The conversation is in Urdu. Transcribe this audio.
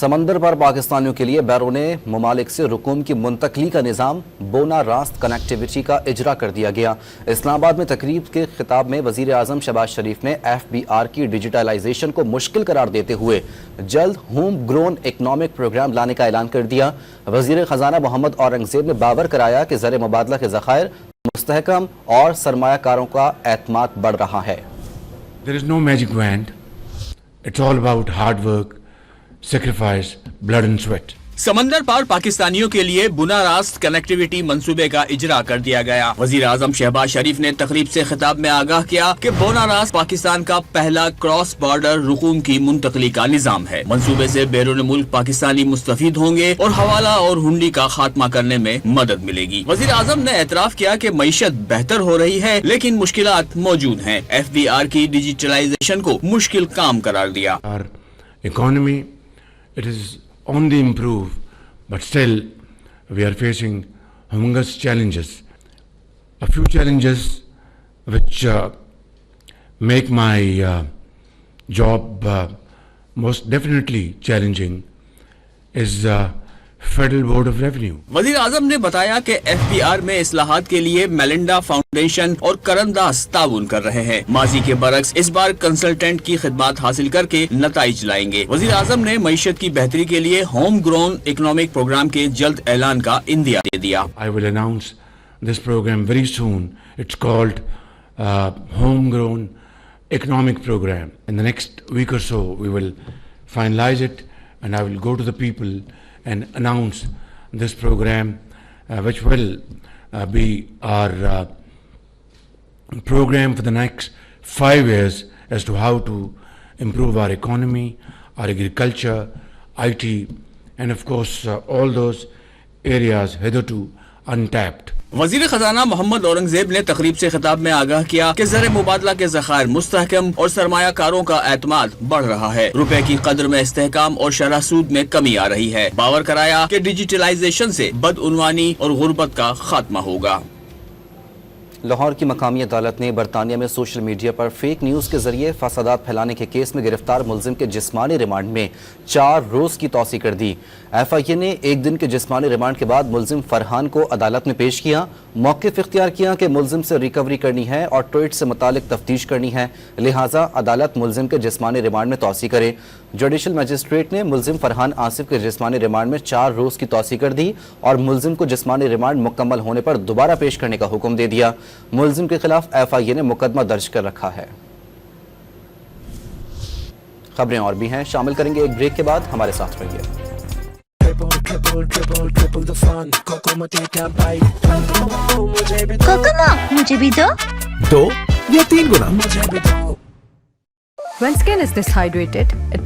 سمندر پر پاکستانیوں کے لیے بیرون ممالک سے رکوم کی منتقلی کا نظام بونا راست کنیکٹیویٹی کا اجرا کر دیا گیا۔ اسلام آباد میں تقریب کے خطاب میں وزیر اعظم شہباز شریف نے FBR کی ڈیجیٹلائزیشن کو مشکل قرار دیتے ہوئے جلد ہوم گرون اکنامک پروگرام لانے کا اعلان کر دیا۔ وزیر خزانہ محمد اورنگزیب نے باور کرایا کہ زر مبادلہ کے ذخائر مستحکم اور سرمایہ کاروں کا اعتماد بڑھ رہا ہے۔ There is no magic wand. It's all about hard work, sacrifice, blood and sweat. سمندر پار پاکستانیوں کے لیے بنا راست کنیکٹیویٹی منصوبے کا اجرا کر دیا گیا۔ وزیر اعظم شہباز شریف نے تقریب سے خطاب میں آگاہ کیا کہ بونا راست پاکستان کا پہلا کراس بارڈر رقوم کی منتقلی کا نظام ہے۔ منصوبے سے بیرون ملک پاکستانی مستفید ہوں گے اور حوالہ اور ہنڈی کا خاتمہ کرنے میں مدد ملے گی۔ وزیر اعظم نے اعتراف کیا کہ معیشت بہتر ہو رہی ہے لیکن مشکلات موجود ہیں۔ FBR کی ڈیجیٹلائزیشن کو مشکل کام قرار دیا۔ Our economy, it is on the improve, but still we are facing humongous challenges. A few challenges which make my job most definitely challenging is Federal Board of Revenue. وزیر اعظم نے بتایا کہ FBR میں اصلاحات کے لیے میلنڈا فاؤنڈیشن اور کرن داس تعاون کر رہے ہیں۔ ماضی کے برعکس اس بار کنسلٹنٹ کی خدمات حاصل کر کے نتائج لائیں گے۔ وزیر اعظم نے معیشت کی بہتری کے لیے ہوم گرون اکنامک پروگرام کے جلد اعلان کا اندیا دے دیا۔ I will announce this program very soon. It's called Homegrown Economic Program. In the next week or so, we will finalize it, and I will go to the people and announce this program, which will be our program for the next 5 years as to how to improve our economy, our agriculture, IT, and of course all those areas hitherto untapped. وزیر خزانہ محمد اورنگزیب نے تقریب سے خطاب میں آگاہ کیا کہ زر مبادلہ کے ذخائر مستحکم اور سرمایہ کاروں کا اعتماد بڑھ رہا ہے۔ روپے کی قدر میں استحکام اور شرح سود میں کمی آ رہی ہے۔ باور کرایا کہ ڈیجیٹلائزیشن سے بدعنوانی اور غربت کا خاتمہ ہوگا۔ لاہور کی مقامی عدالت نے برطانیہ میں سوشل میڈیا پر فیک نیوز کے ذریعے فسادات پھیلانے کے کیس میں گرفتار ملزم کے جسمانی ریمانڈ میں 4 روز کی توسیع کر دی۔ FIA نے 1 دن کے جسمانی ریمانڈ کے بعد ملزم فرحان کو عدالت میں پیش کیا۔ موقف اختیار کیا کہ ملزم سے ریکوری کرنی ہے اور ٹویٹ سے متعلق تفتیش کرنی ہے، لہٰذا عدالت ملزم کے جسمانی ریمانڈ میں توسیع کرے۔ جوڈیشل مجسٹریٹ نے ملزم فرحان آصف کے جسمانی ریمانڈ میں 4 روز کی توسیع کر دی اور ملزم کو جسمانی ریمانڈ مکمل ہونے پر دوبارہ پیش کرنے کا حکم دے دیا۔ ملزم کے خلاف FIA نے مقدمہ درج کر رکھا ہے۔ خبریں اور بھی ہیں، شامل کریں گے ایک بریک کے بعد، ہمارے ساتھ رہیے۔ مجھے بھی دو 2 یا 3 گنا۔ When skin is dehydrated, it